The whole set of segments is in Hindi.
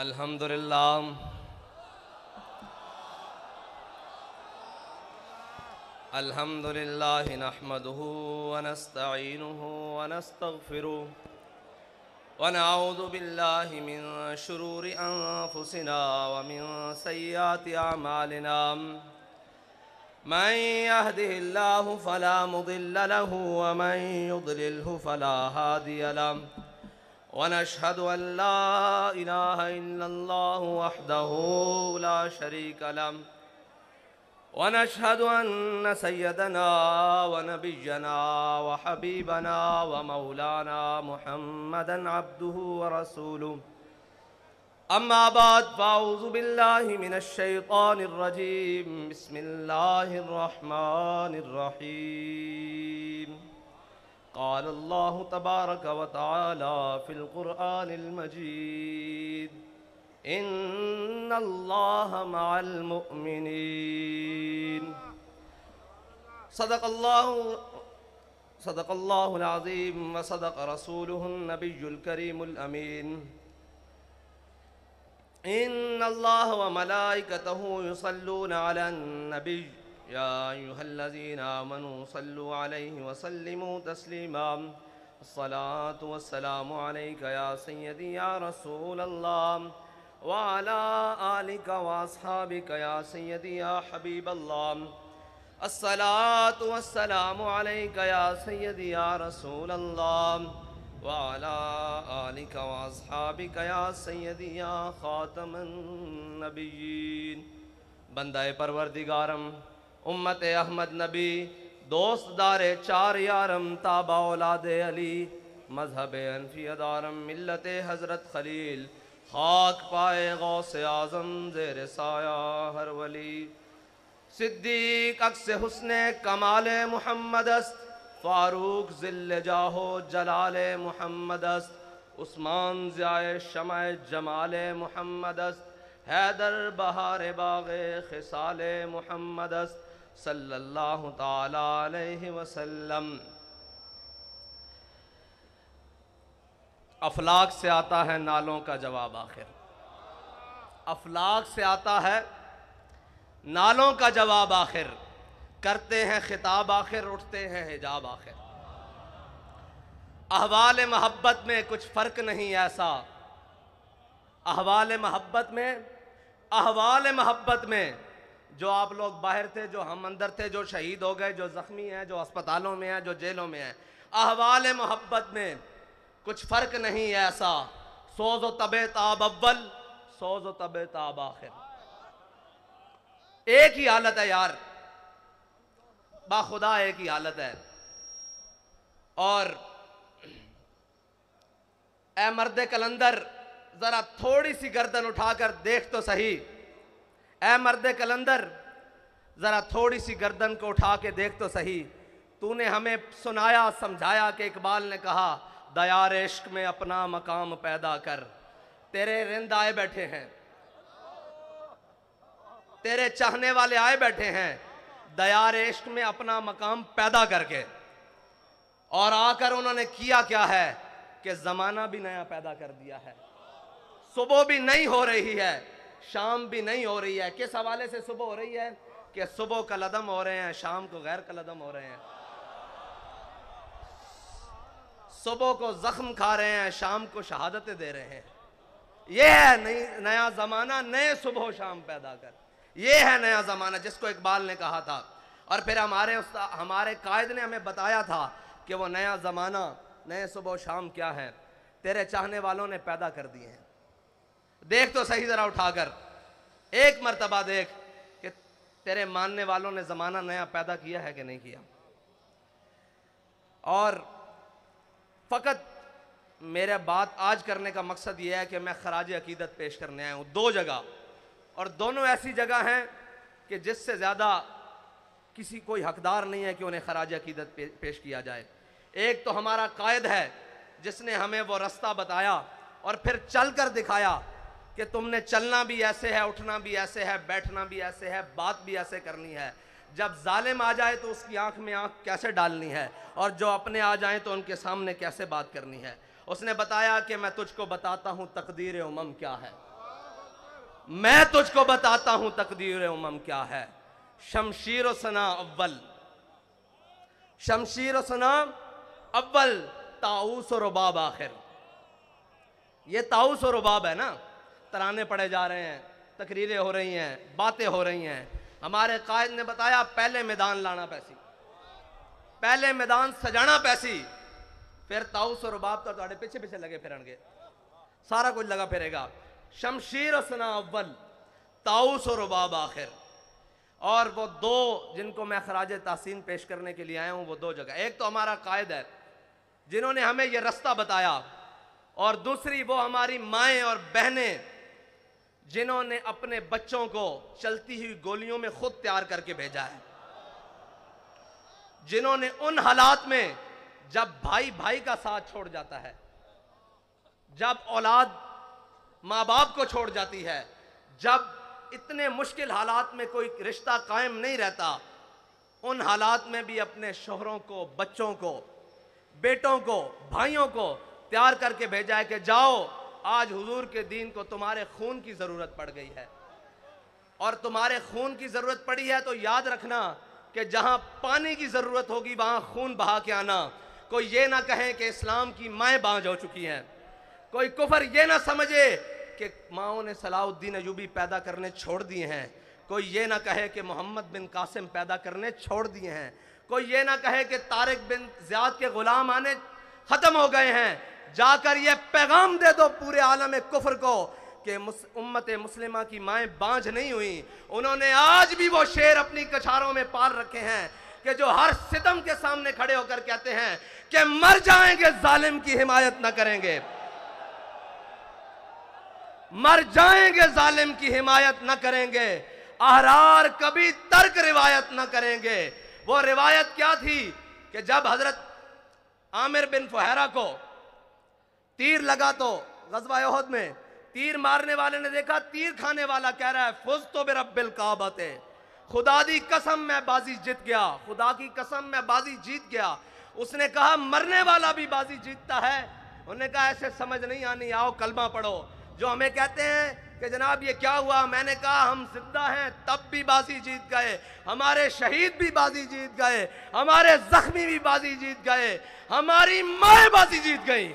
अल्हम्दुलिल्लाह अल्हम्दुलिल्लाह नहमदुहु व नस्तईनुहु व नस्तगफिरुहु व नऊज़ु बिल्लाहि मिन शुरूरि अनफुसिना व मिन सय्यिआति अमालिना मन यहदिहिल्लाहु फला मुदिल्ल लहु व मन युद्लिल्हु फला हादिय लहु वनशहदु अल्ला इलाहा इल्लल्लाहु वहदहु ला शरीका लहु वनशहदु अन्न सय्यदना व नबिय्यना व हबीबना व मौलाना मुहम्मदन अब्दुहु व रसूलुहु अम्मा बाद फ़अऊज़ु बिल्लाहि मिनश शैतानिर रजीम बिस्मिल्लाहिर रहमानिर रहीम क़ाल अल्लाहु तबारक व तआला फ़िल क़ुरआनिल मजीद इन्नल्लाहा मअल मुअमिनीन सदक़ल्लाहुल अज़ीम व सदक़ रसूलुहुन नबियुल करीमुल अमीन इन्नल्लाहा व मलाइकतहु युसल्लूना अलन नबी या अय्युहल्लज़ीना आमनू सल्लु अलैहि व सल्लिमू तस्लीमा अस्सलातु वस्सलामु अलैका या सय्यदी या रसूलल्लाह व अला आलिका व अस्हाबिका या सय्यदी या हबीबल्लाह अस्सलातु वस्सलामु अलैका या सय्यदी या रसूलल्लाह व अला आलिका व अस्हाबिका या सय्यदी या खातमन नबिय्यीन। बंदाए परवरदिगारम उम्मत अहमद नबी दोस्त दारे चार यारम ताबा औलादे अली मजहब अनफिया दारम मिल्लत हज़रत खलील खाक पाए गौसे आज़म ज़ेर साया हर वली सिद्दीक अक्स हुस्ने कमाले मुहम्मदस्त फारूक ज़िल्ले जाहो जलाले मुहम्मदस्त उस्मान ज़ियाए शमाए जमाले मुहम्मदस्त हैदर बहारे बाग़े खिसाले मुहम्मदस्त सल्लल्लाहु ताला अलैहि वसल्लम। अफलाक से आता है नालों का जवाब आखिर, अफलाक से आता है नालों का जवाब आखिर, करते हैं खिताब आखिर, उठते हैं हिजाब आखिर। अहवाल मोहब्बत में कुछ फ़र्क नहीं ऐसा, अहवाल मोहब्बत में जो आप लोग बाहर थे, जो हम अंदर थे, जो शहीद हो गए, जो ज़ख्मी हैं, जो अस्पतालों में हैं, जो जेलों में हैं, अहवाल मोहब्बत में कुछ फ़र्क नहीं ऐसा। सोज़ व तबे ताब अव्वल, सोज़ व तबे ताब आखिर, एक ही हालत है यार, बाखुदा एक ही हालत है। और ए मर्द कलंदर ज़रा थोड़ी सी गर्दन उठाकर देख तो सही, ऐ मर्द कलंदर ज़रा थोड़ी सी गर्दन को उठा के देख तो सही। तूने हमें सुनाया समझाया कि इकबाल ने कहा दयार इश्क में अपना मकाम पैदा कर। तेरे रिंद आए बैठे हैं, तेरे चाहने वाले आए बैठे हैं दयार इश्क में अपना मकाम पैदा करके, और आकर उन्होंने किया क्या है कि ज़माना भी नया पैदा कर दिया है। सुबह भी नई हो रही है, शाम भी नहीं हो रही है। किस हवाले से सुबह हो रही है कि सुबह कलदम हो रहे हैं, शाम को गैर कलदम हो रहे हैं। सुबह को जख्म खा रहे हैं, शाम को शहादतें दे रहे हैं। यह है नया जमाना, नए सुबह शाम पैदा कर, यह है नया जमाना जिसको इकबाल ने कहा था। और फिर हमारे कायद ने हमें बताया था कि वो नया जमाना, नए सुबह शाम क्या है, तेरे चाहने वालों ने पैदा कर दिए हैं। देख तो सही जरा उठाकर, एक मर्तबा देख कि तेरे मानने वालों ने जमाना नया पैदा किया है कि नहीं किया। और फकत मेरा बात आज करने का मकसद यह है कि मैं खराज अकीदत पेश करने आया हूँ दो जगह, और दोनों ऐसी जगह हैं कि जिससे ज़्यादा किसी कोई हकदार नहीं है कि उन्हें खराज अकीदत पेश किया जाए। एक तो हमारा कायद है जिसने हमें वो रास्ता बताया और फिर चल कर दिखाया कि तुमने चलना भी ऐसे है, उठना भी ऐसे है, बैठना भी ऐसे है, बात भी ऐसे करनी है। जब जालिम आ जाए तो उसकी आंख में आंख कैसे डालनी है, और जो अपने आ जाएं तो उनके सामने कैसे बात करनी है। उसने बताया कि मैं तुझको बताता हूँ तकदीर उमम क्या है। मैं तुझको बताता हूं तकदीर उमम क्या है। शमशीर व सना अव्वल, शमशीर व सना अव्वल, ताऊस और रुबाब आखिर। ये ताऊस और रुबाब है ना, तराने पढ़े जा रहे हैं, तकरीरें हो रही हैं, बातें हो रही हैं। हमारे कायद ने बताया पहले मैदान लाना पैसी, पहले मैदान सजाना पैसी, फिर ताऊस और रुबाब तो तुम्हारे पीछे पीछे लगे फिरनगे, सारा कुछ लगा फिरेगा। शमशीर और सना अव्वल, ताऊस और रुबाब आखिर। और वो दो जिनको मैं खराज तासीन पेश करने के लिए आया हूं, वो दो जगह, एक तो हमारा कायद है जिन्होंने हमें ये रास्ता बताया, और दूसरी वो हमारी माएँ और बहनें जिन्होंने अपने बच्चों को चलती हुई गोलियों में खुद तैयार करके भेजा है, जिन्होंने उन हालात में जब भाई भाई का साथ छोड़ जाता है, जब औलाद माँ बाप को छोड़ जाती है, जब इतने मुश्किल हालात में कोई रिश्ता कायम नहीं रहता, उन हालात में भी अपने शोहरों को, बच्चों को, बेटों को, भाइयों को तैयार करके भेजा है कि जाओ, आज हुजूर के दीन को तुम्हारे खून की जरूरत पड़ गई है, और तुम्हारे खून की जरूरत पड़ी है तो याद रखना कि जहां पानी की जरूरत होगी वहां खून बहा के आना। कोई ये ना कहे कि इस्लाम की माएँ बांझ हो चुकी हैं, कोई कुफर ये ना समझे कि माओं ने सलाउद्दीन अयूबी पैदा करने छोड़ दिए हैं, कोई ये ना कहे कि मोहम्मद बिन कासिम पैदा करने छोड़ दिए हैं, कोई ये ना कहे कि तारिक बिन ज़ियाद के गुलाम आने खत्म हो गए हैं। जाकर ये पैगाम दे दो पूरे आलम कुफर को कि उम्मत मुस्लिमा की माएँ बांझ नहीं हुई, उन्होंने आज भी वो शेर अपनी कछारों में पाल रखे हैं कि जो हर सितम के सामने खड़े होकर कहते हैं कि मर जाएंगे जालिम की हिमायत न करेंगे, मर जाएंगे जालिम की हिमायत न करेंगे, अहरार कभी तर्क रिवायत न करेंगे। वो रिवायत क्या थी कि जब हजरत आमिर बिन फुहैरा को तीर लगा तो गज़वा उहद में तीर मारने वाले ने देखा तीर खाने वाला कह रहा है फुज़ तो बिरब्बिल काबते, खुदा दी कसम मैं बाजी जीत गया, खुदा की कसम मैं बाजी जीत गया। उसने कहा मरने वाला भी बाजी जीतता है। उन्होंने कहा ऐसे समझ नहीं आनी, आओ कलमा पढ़ो। जो हमें कहते हैं कि जनाब ये क्या हुआ, मैंने कहा हम जिंदा हैं तब भी बाजी जीत गए, हमारे शहीद भी बाजी जीत गए, हमारे जख्मी भी बाजी जीत गए, हमारी माँ बाजी जीत गई।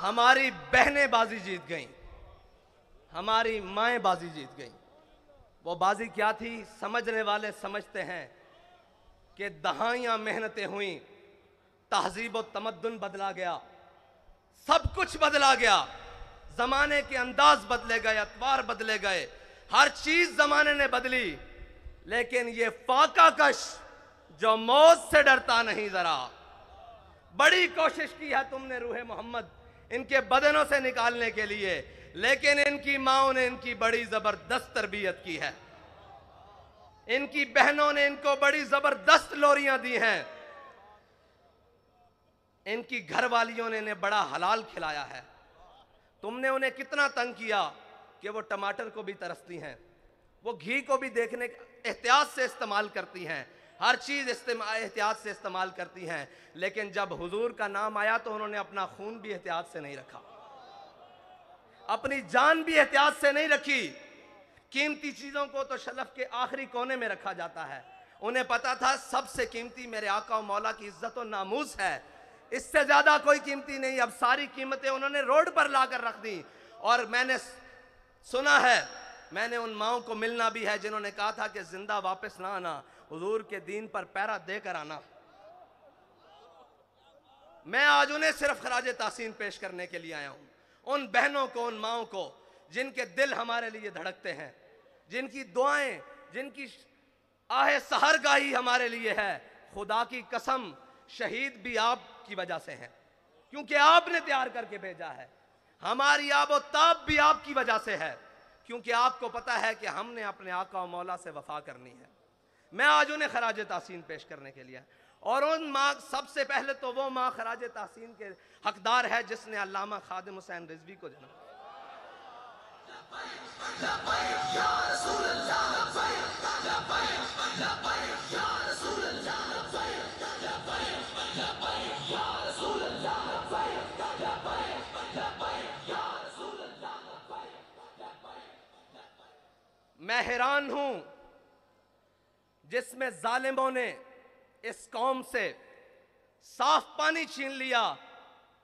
हमारी बहनें बाजी जीत गईं, हमारी माएँ बाजी जीत गईं। वो बाजी क्या थी? समझने वाले समझते हैं कि दहाइयाँ मेहनतें हुई, तहजीब और तमद्दुन बदला गया, सब कुछ बदला गया, जमाने के अंदाज बदले गए, अतवार बदले गए, हर चीज जमाने ने बदली, लेकिन ये फाका कश जो मौत से डरता नहीं, जरा बड़ी कोशिश की है तुमने रूहे मोहम्मद इनके बदनों से निकालने के लिए, लेकिन इनकी माओं ने इनकी बड़ी जबरदस्त तरबियत की है, इनकी बहनों ने इनको बड़ी जबरदस्त लोरियां दी हैं, इनकी घरवालियों ने इन्हें बड़ा हलाल खिलाया है। तुमने उन्हें कितना तंग किया कि वो टमाटर को भी तरसती हैं, वो घी को भी देखने एहतियात से इस्तेमाल करती हैं, हर चीज एहतियात से इस्तेमाल करती हैं, लेकिन जब हुजूर का नाम आया तो उन्होंने अपना खून भी एहतियात से नहीं रखा, अपनी जान भी एहतियात से नहीं रखी। कीमती चीजों को तो शलफ के आखिरी कोने में रखा जाता है। उन्हें पता था सबसे कीमती मेरे आका और मौला की इज्जत और नामूस है, इससे ज्यादा कोई कीमती नहीं। अब सारी कीमतें उन्होंने रोड पर लाकर रख दी। और मैंने सुना है, मैंने उन माओं को मिलना भी है जिन्होंने कहा था कि जिंदा वापस ना आना, हुजूर के दीन पर पैरा देकर आना। मैं आज उन्हें सिर्फ खराज तासीन पेश करने के लिए आया हूं, उन बहनों को, उन माओं को जिनके दिल हमारे लिए धड़कते हैं, जिनकी दुआएं, जिनकी आहे सहरगाही हमारे लिए है। खुदा की कसम, शहीद भी आपकी वजह से हैं, क्योंकि आपने तैयार करके भेजा है। हमारी आबोताब भी आपकी वजह से है, क्योंकि आपको पता है कि हमने अपने आका और मौला से वफा करनी है। मैं आज उन्हें खराज तहसीन पेश करने के लिए, और उन माँ, सबसे पहले तो वो माँ खराज तहसीन के हकदार है जिसने अल्लामा खादिम हुसैन रिजवी को जन्म। मैं हैरान हूं जिसमें जालिमों ने इस कौम से साफ पानी छीन लिया,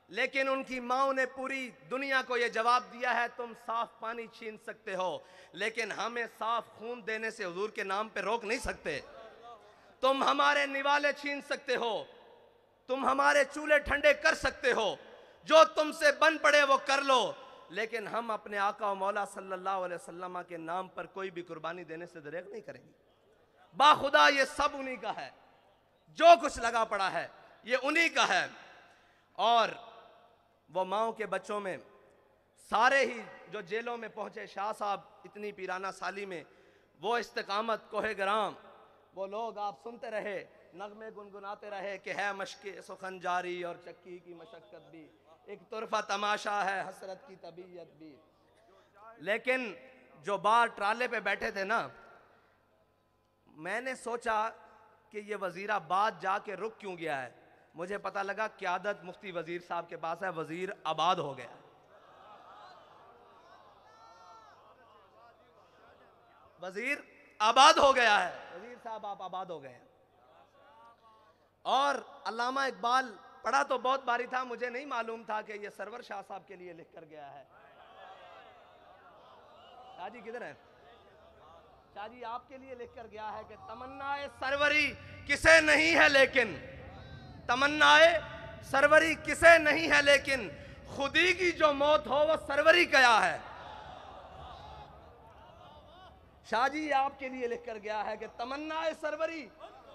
लेकिन उनकी माओं ने पूरी दुनिया को यह जवाब दिया है, तुम साफ पानी छीन सकते हो, लेकिन हमें साफ खून देने से हुजूर के नाम पे रोक नहीं सकते। तुम हमारे निवाले छीन सकते हो, तुम हमारे चूल्हे ठंडे कर सकते हो, जो तुमसे बन पड़े वो कर लो, लेकिन हम अपने आका और मौला सल्लल्लाहु अलैहि वसल्लम के नाम पर कोई भी कुर्बानी देने से दरेक नहीं करेंगे। बाखुदा ये सब उन्हीं का है, जो कुछ लगा पड़ा है ये उन्हीं का है। और वो माओं के बच्चों में सारे ही जो जेलों में पहुंचे, शाह साहब इतनी पीराना साली में, वो इस्तिकामत कोहे ग्राम, वो लोग आप सुनते रहे, नगमे गुनगुनाते रहे कि है मशक़े सुखन जारी और चक्की की मशक्क़त भी, एक तुरफा तमाशा है हसरत की तबीयत भी। लेकिन जो बाहर ट्राले पे बैठे थे ना, मैंने सोचा कि ये वजीराबाद जाके रुक क्यों गया है। मुझे पता लगा क़यादत मुफ्ती वजीर साहब के पास है, वजीर आबाद हो गया, वजीर आबाद हो गया है, वजीर साहब आप आबाद हो गए हैं। और अल्लामा इकबाल पढ़ा तो बहुत बारी था, मुझे नहीं मालूम था कि ये सरवर शाह साहब के लिए लिख कर गया है। शाह जी किधर है? शाह जी आपके लिए लिख कर गया है कि तमन्नाए सरवरी किसे नहीं है लेकिन, तमन्नाए सरवरी किसे नहीं है लेकिन, खुदी की जो मौत हो वो सरवरी क्या है। शाह जी आपके लिए लिख कर गया है कि तमन्नाए सरवरी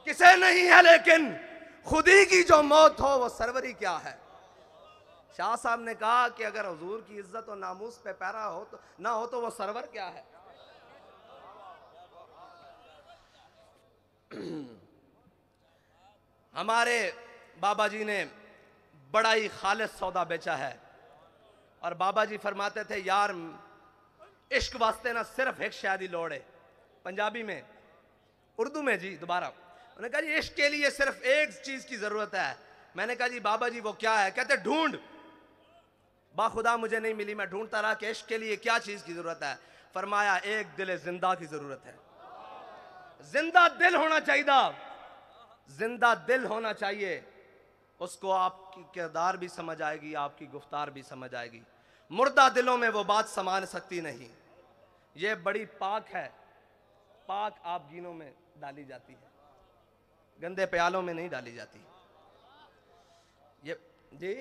किसे नहीं है लेकिन, खुदी की जो मौत हो वो सरवरी क्या है। शाह साहब ने कहा कि अगर हुजूर की इज्जत और नामूस पे पैरा हो तो ना हो तो वो सरवर क्या है। हमारे बाबा जी ने बड़ा ही खालिस सौदा बेचा है, और बाबा जी फरमाते थे यार इश्क वास्ते ना सिर्फ एक शादी लोड़ है। पंजाबी में, उर्दू में जी दोबारा, उन्होंने कहा जी इश्क के लिए सिर्फ एक चीज की जरूरत है। मैंने कहा जी बाबा जी वो क्या है? कहते ढूंढ। बाखुदा मुझे नहीं मिली, मैं ढूंढता रहा कि इश्क के लिए क्या चीज की जरूरत है। फरमाया एक दिल जिंदा की जरूरत है। जिंदा दिल होना चाहिए, जिंदा दिल होना चाहिए, उसको आपकी किरदार भी समझ आएगी, आपकी गुफ्तार भी समझ आएगी। मुर्दा दिलों में वो बात समा सकती नहीं। ये बड़ी पाक है, पाक आप गीनों में डाली जाती है, गंदे प्यालों में नहीं डाली जाती। ये जी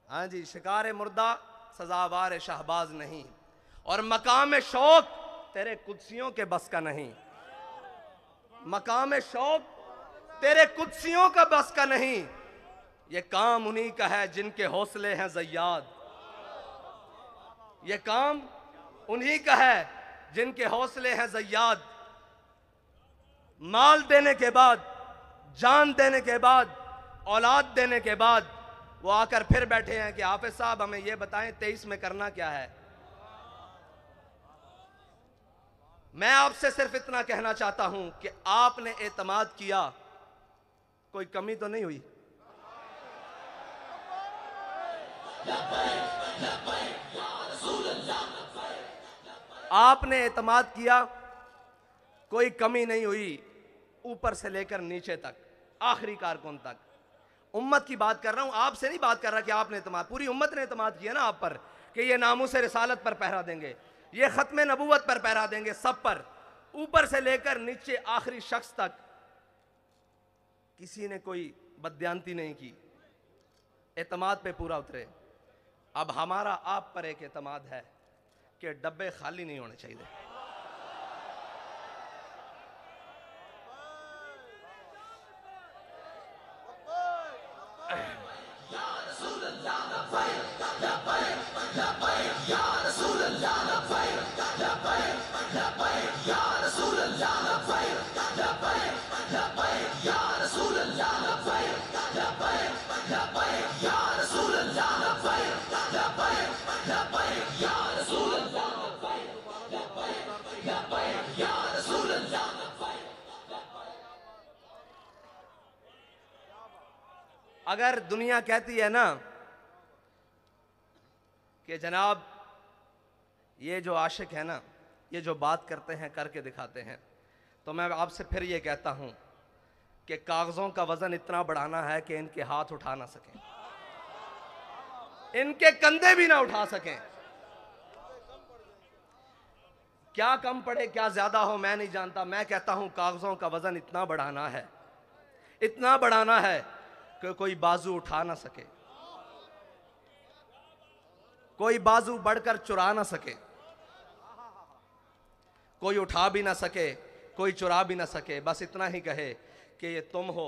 हाँ जी, शिकार मुर्दा सजावार शहबाज नहीं, और मकाम शौक तेरे कुदसियों के बस का नहीं। मकाम शौक तेरे कुदसियों का बस का नहीं। ये काम उन्हीं का है जिनके हौसले हैं ज़य्याद। ये काम उन्हीं का है जिनके हौसले हैं ज़य्याद। माल देने के बाद, जान देने के बाद, औलाद देने के बाद वो आकर फिर बैठे हैं कि हाफिज साहब हमें ये बताएं 23 में करना क्या है। मैं आपसे सिर्फ इतना कहना चाहता हूं कि आपने एतमाद किया, कोई कमी तो नहीं हुई। आपने एतमाद किया, कोई कमी नहीं हुई, ऊपर से लेकर नीचे तक, आखिरी कारकुन तक। उम्मत की बात कर रहा हूं, आपसे नहीं बात कर रहा कि आपने एतमाद, पूरी उम्मत ने एतमाद किया ना आप पर कि ये नामूस रिसालत पर पहरा देंगे, ये खत्म नबूवत पर पहरा देंगे, सब पर, ऊपर से लेकर नीचे आखिरी शख्स तक। किसी ने कोई बदयांती नहीं की, एतमाद पे पूरा उतरे। अब हमारा आप पर एक एतमाद है कि डब्बे खाली नहीं होने चाहिए। अगर दुनिया कहती है ना कि जनाब ये जो आशिक है ना, ये जो बात करते हैं करके दिखाते हैं, तो मैं आपसे फिर ये कहता हूं कि कागजों का वजन इतना बढ़ाना है कि इनके हाथ उठा ना सकें, इनके कंधे भी ना उठा सकें। क्या कम पड़े क्या ज्यादा हो मैं नहीं जानता, मैं कहता हूं कागजों का वजन इतना बढ़ाना है, इतना बढ़ाना है कि कोई बाजू उठा ना सके, कोई बाजू बढ़कर चुरा ना सके, कोई उठा भी ना सके, कोई चुरा भी ना सके। बस इतना ही कहे कि ये तुम हो,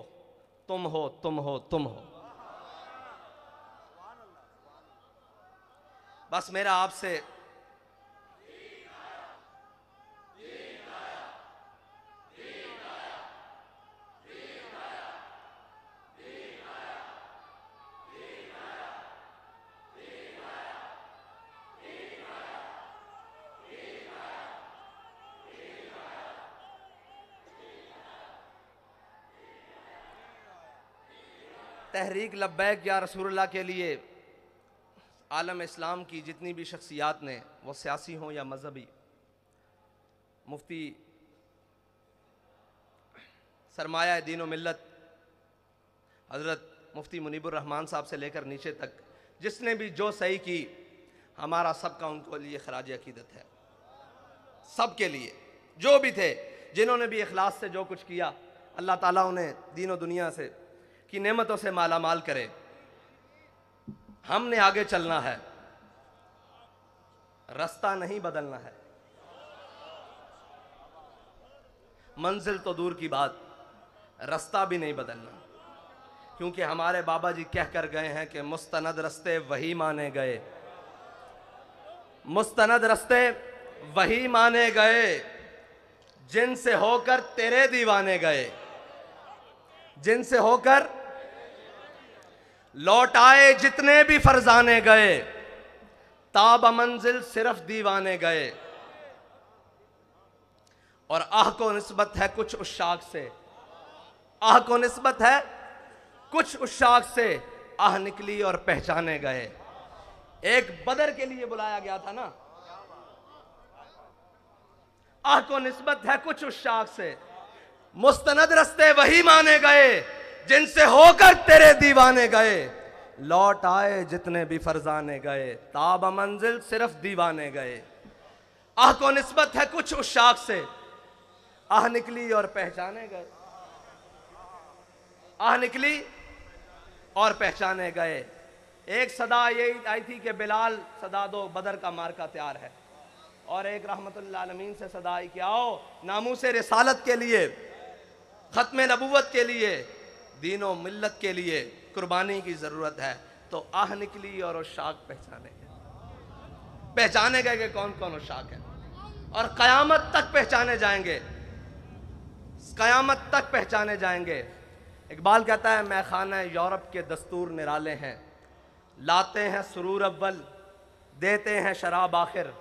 तुम हो, तुम हो, तुम हो। बस मेरा आपसे तहरीक लब्बैक या रसूलुल्लाह के लिए आलम इस्लाम की जितनी भी शख्सियात ने, वो सियासी हों या मजहबी, मुफ्ती सरमाया दीन व मिल्लत हज़रत मुफ्ती मुनीबुर रहमान साहब से लेकर नीचे तक जिसने भी जो सही की, हमारा सबका उनको लिए खराज अकीदत है। सब के लिए जो भी थे, जिन्होंने भी इखलास से जो कुछ किया, अल्लाह ताला उन्हें दीन व दुनिया से की नेमतों से माला माल करे। हमने आगे चलना है, रास्ता नहीं बदलना है। मंजिल तो दूर की बात, रास्ता भी नहीं बदलना, क्योंकि हमारे बाबा जी कह कर गए हैं कि मुस्तनद रस्ते वही माने गए, मुस्तनद रस्ते वही माने गए जिनसे होकर तेरे दीवाने गए, जिनसे होकर लौट आए जितने भी फरजाने गए, ताब मंजिल सिर्फ दीवाने गए। और आह को निस्बत है कुछ उशाक से, आह को निस्बत है कुछ उशाक से, आह निकली और पहचाने गए। एक बदर के लिए बुलाया गया था ना, आह को निस्बत है कुछ उशाक से, मुस्तनद रस्ते वही माने गए जिनसे होकर तेरे दीवाने गए, लौट आए जितने भी फरजाने गए, ताब मंजिल सिर्फ दीवाने गए। आह को निस्बत है कुछ उशाक से, आह निकली और पहचाने गए, आह निकली और पहचाने गए। एक सदा यही आई थी कि बिलाल सदा दो, बदर का मार्का तैयार है। और एक रहमतुल्लिल आलमीन से सदा आई कि आओ नामूसे रिसालत के लिए, खत्म नबूवत के लिए, दीनों मिल्लत के लिए कुर्बानी की जरूरत है। तो आह निकली और उशाक पहचाने गए, पहचाने गए कि कौन कौन उशाक है, और कयामत तक पहचाने जाएंगे, कयामत तक पहचाने जाएंगे। इकबाल कहता है मैं खाना यूरोप के दस्तूर निराले हैं, लाते हैं सुरूर अव्वल, देते हैं शराब आखिर।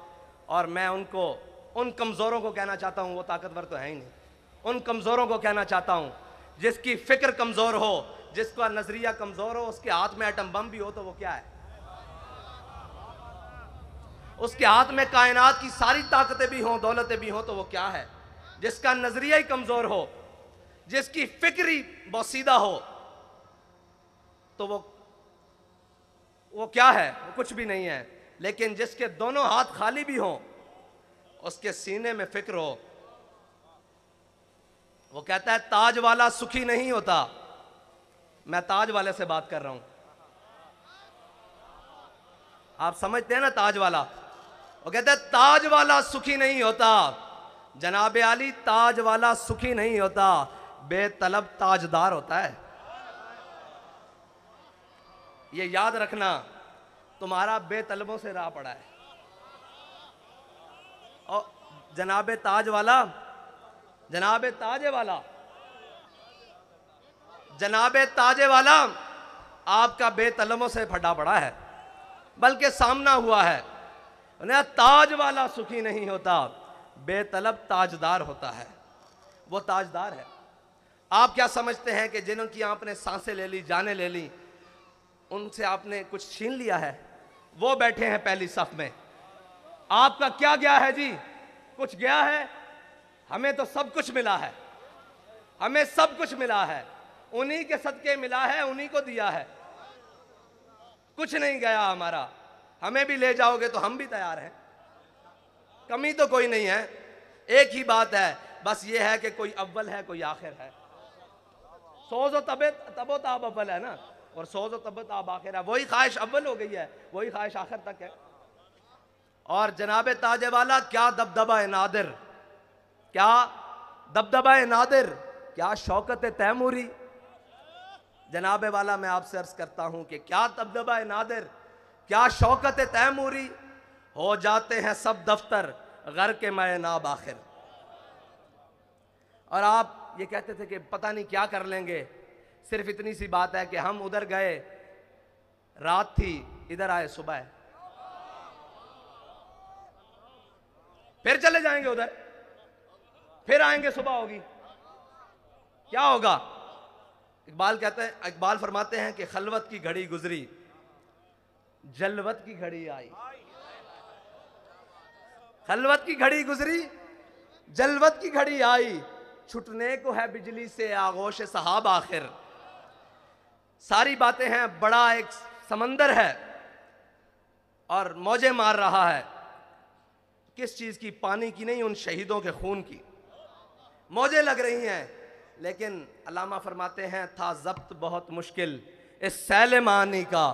और मैं उनको, उन कमज़ोरों को कहना चाहता हूँ, वो ताकतवर तो है ही नहीं, उन कमज़ोरों को कहना चाहता हूँ जिसकी फ़िक्र कमज़ोर हो, जिसका नज़रिया कमज़ोर हो, उसके हाथ में एटम बम भी हो तो वो क्या है, उसके हाथ में कायनात की सारी ताकतें भी हों, दौलतें भी हों तो वो क्या है। जिसका नज़रिया ही कमज़ोर हो, जिसकी फ़िक्र ही बोसीदा हो, तो वो क्या है, वो कुछ भी नहीं है। लेकिन जिसके दोनों हाथ खाली भी हों, उसके सीने में फ़िक्र हो, वो कहता है ताज वाला सुखी नहीं होता। मैं ताज वाले से बात कर रहा हूं। आप समझते हैं ना ताज वाला, वो कहते हैं ताज वाला सुखी नहीं होता, जनाब आली ताज वाला सुखी नहीं होता, बेतलब ताजदार होता है। ये याद रखना, तुम्हारा बेतलबों से राह पड़ा है। और जनाबे ताज वाला, जनाबे ताजे वाला, जनाबे ताजे वाला आपका बेतलबों से फटा पड़ा है, बल्कि सामना हुआ है। ताज वाला सुखी नहीं होता, बेतलब ताजदार होता है। वो ताजदार है। आप क्या समझते हैं कि जिनकी आपने सांसें ले ली, जानें ले ली, उनसे आपने कुछ छीन लिया है? वो बैठे हैं पहली सफ में, आपका क्या गया है जी? कुछ गया है? हमें तो सब कुछ मिला है, हमें सब कुछ मिला है, उन्हीं के सदके मिला है, उन्हीं को दिया है, कुछ नहीं गया हमारा। हमें भी ले जाओगे तो हम भी तैयार हैं, कमी तो कोई नहीं है। एक ही बात है, बस ये है कि कोई अव्वल है, कोई आखिर है। सोज़ो तबो ताब अव्वल है ना, और सोज़ो तबो ताब आखिर है। वही ख्वाहिश अव्वल हो गई है, वही ख्वाहिश आखिर तक है। और जनाबे ताजे वाला क्या दबदबा है नादिर, क्या दबदबा है नादिर, क्या शौकत तैमूरी। जनाबे वाला मैं आपसे अर्ज करता हूं कि क्या दबदबा है नादिर, क्या शौकत तैमूरी, हो जाते हैं सब दफ्तर घर के मैं नाब आखिर। और आप ये कहते थे कि पता नहीं क्या कर लेंगे। सिर्फ इतनी सी बात है कि हम उधर गए, रात थी, इधर आए सुबह, फिर चले जाएंगे उधर, फिर आएंगे सुबह होगी, क्या होगा? इकबाल कहते हैं, इकबाल फरमाते हैं कि खलवत की घड़ी गुजरी, जलवत की घड़ी आई। खलवत की घड़ी गुजरी, जलवत की घड़ी आई, छुटने को है बिजली से आगोश सहाब आखिर। सारी बातें हैं, बड़ा एक समंदर है और मौजें मार रहा है। किस चीज की? पानी की नहीं, उन शहीदों के खून की मौजें लग रही हैं। लेकिन अल्लामा फरमाते हैं, था जब्त बहुत मुश्किल इस सैल मानी का,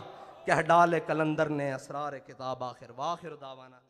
कह डाले कलंदर ने असरार किताब आखिर। वाखिर दावाना।